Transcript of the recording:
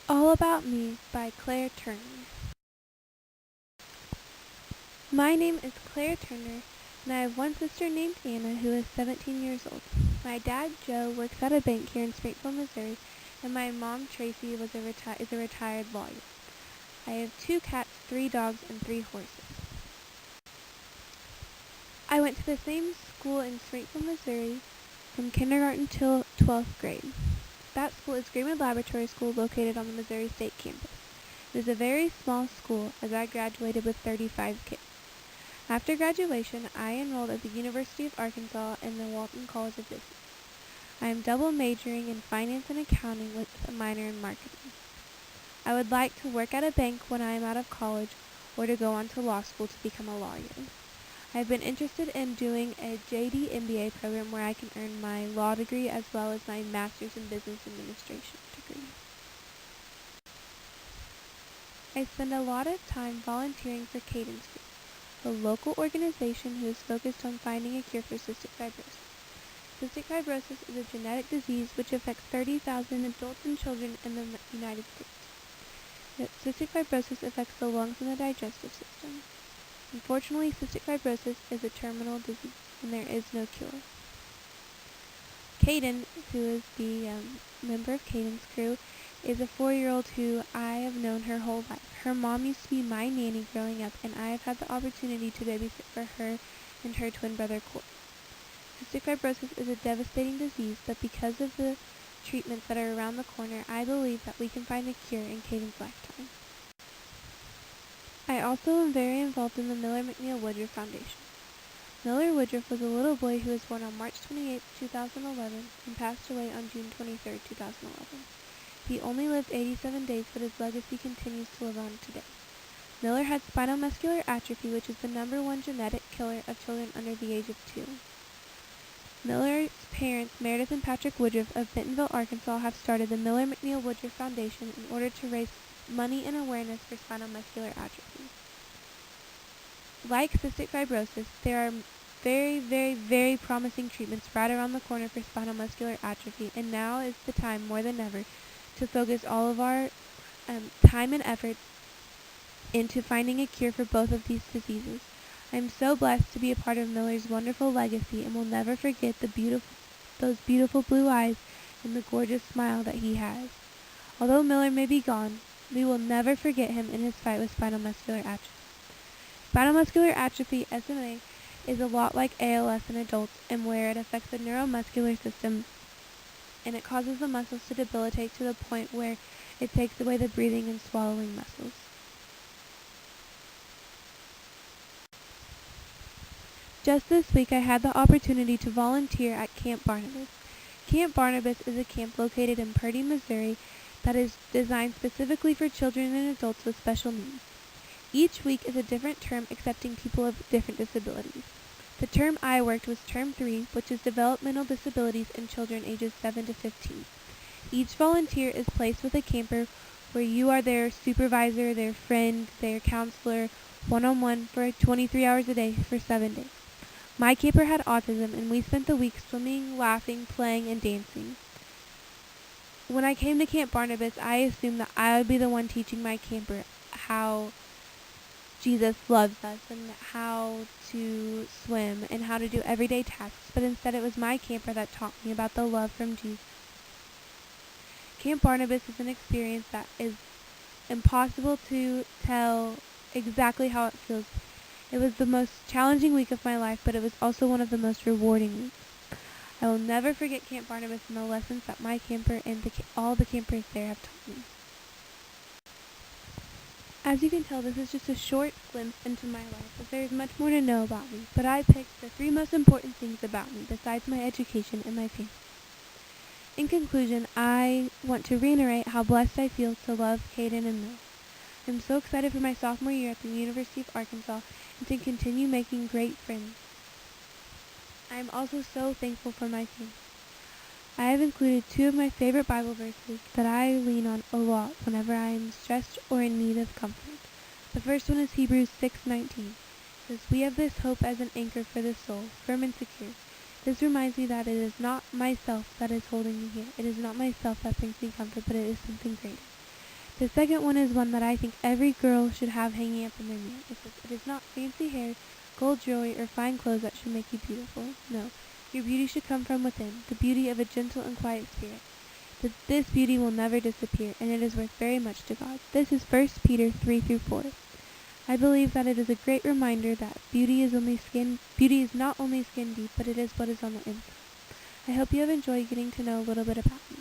All About Me by Claire Turner. My name is Claire Turner, and I have one sister named Anna who is 17 years old. My dad, Joe, works at a bank here in Springfield, Missouri, and my mom, Tracy, is a retired lawyer. I have 2 cats, 3 dogs, and 3 horses. I went to the same school in Springfield, Missouri from kindergarten till 12th grade. That school is Greenwood Laboratory School located on the Missouri State campus. It is a very small school as I graduated with 35 kids. After graduation, I enrolled at the University of Arkansas in the Walton College of Business. I am double majoring in finance and accounting with a minor in marketing. I would like to work at a bank when I am out of college or to go on to law school to become a lawyer. I have been interested in doing a JD MBA program where I can earn my law degree as well as my master's in business administration degree. I spend a lot of time volunteering for Cadence Group, a local organization who is focused on finding a cure for cystic fibrosis. Cystic fibrosis is a genetic disease which affects 30,000 adults and children in the United States. Cystic fibrosis affects the lungs and the digestive system. Unfortunately, cystic fibrosis is a terminal disease, and there is no cure. Caden, who is the member of Caden's crew, is a 4-year-old who I have known her whole life. Her mom used to be my nanny growing up, and I have had the opportunity to babysit for her and her twin brother, Colt. Cystic fibrosis is a devastating disease, but because of the treatments that are around the corner, I believe that we can find a cure in Caden's lifetime. I also am very involved in the Miller McNeil Woodruff Foundation. Miller Woodruff was a little boy who was born on March 28, 2011, and passed away on June 23, 2011. He only lived 87 days, but his legacy continues to live on today. Miller had spinal muscular atrophy, which is the #1 genetic killer of children under the age of 2. Miller's parents, Meredith and Patrick Woodruff of Bentonville, Arkansas, have started the Miller McNeil Woodruff Foundation in order to raise money and awareness for spinal muscular atrophy. Like cystic fibrosis, there are very, very, very promising treatments right around the corner for spinal muscular atrophy, and now is the time more than ever to focus all of our time and effort into finding a cure for both of these diseases. I am so blessed to be a part of Miller's wonderful legacy and will never forget those beautiful blue eyes and the gorgeous smile that he has. Although Miller may be gone, we will never forget him in his fight with spinal muscular atrophy. Spinal muscular atrophy, SMA, is a lot like ALS in adults and where it affects the neuromuscular system and it causes the muscles to debilitate to the point where it takes away the breathing and swallowing muscles. Just this week I had the opportunity to volunteer at Camp Barnabas. Camp Barnabas is a camp located in Purdy, Missouri that is designed specifically for children and adults with special needs. Each week is a different term accepting people of different disabilities. The term I worked was Term 3, which is developmental disabilities in children ages 7 to 15. Each volunteer is placed with a camper where you are their supervisor, their friend, their counselor, one-on-one for 23 hours a day for 7 days. My camper had autism, and we spent the week swimming, laughing, playing, and dancing. When I came to Camp Barnabas, I assumed that I would be the one teaching my camper how Jesus loves us and how to swim and how to do everyday tasks, but instead it was my camper that taught me about the love from Jesus. Camp Barnabas is an experience that is impossible to tell exactly how it feels. It was the most challenging week of my life, but it was also one of the most rewarding weeks. I will never forget Camp Barnabas and the lessons that my camper and all the campers there have taught me. As you can tell, this is just a short glimpse into my life, as there is much more to know about me, but I picked the 3 most important things about me besides my education and my family. In conclusion, I want to reiterate how blessed I feel to love Caden and Mill. I'm so excited for my sophomore year at the University of Arkansas and to continue making great friends. I am also so thankful for my family. I have included 2 of my favorite Bible verses that I lean on a lot whenever I am stressed or in need of comfort. The first one is Hebrews 6:19. It says, "We have this hope as an anchor for the soul, firm and secure. This reminds me that it is not myself that is holding me here. It is not myself that brings me comfort, but it is something greater. The second one is one that I think every girl should have hanging up in their mirror. It says, "It is not fancy hair, gold jewelry, or fine clothes that should make you beautiful. No, your beauty should come from within, the beauty of a gentle and quiet spirit. This beauty will never disappear, and it is worth very much to God." This is 1 Peter 3-4. I believe that it is a great reminder that beauty is not only skin deep, but it is what is on the inside. I hope you have enjoyed getting to know a little bit about me.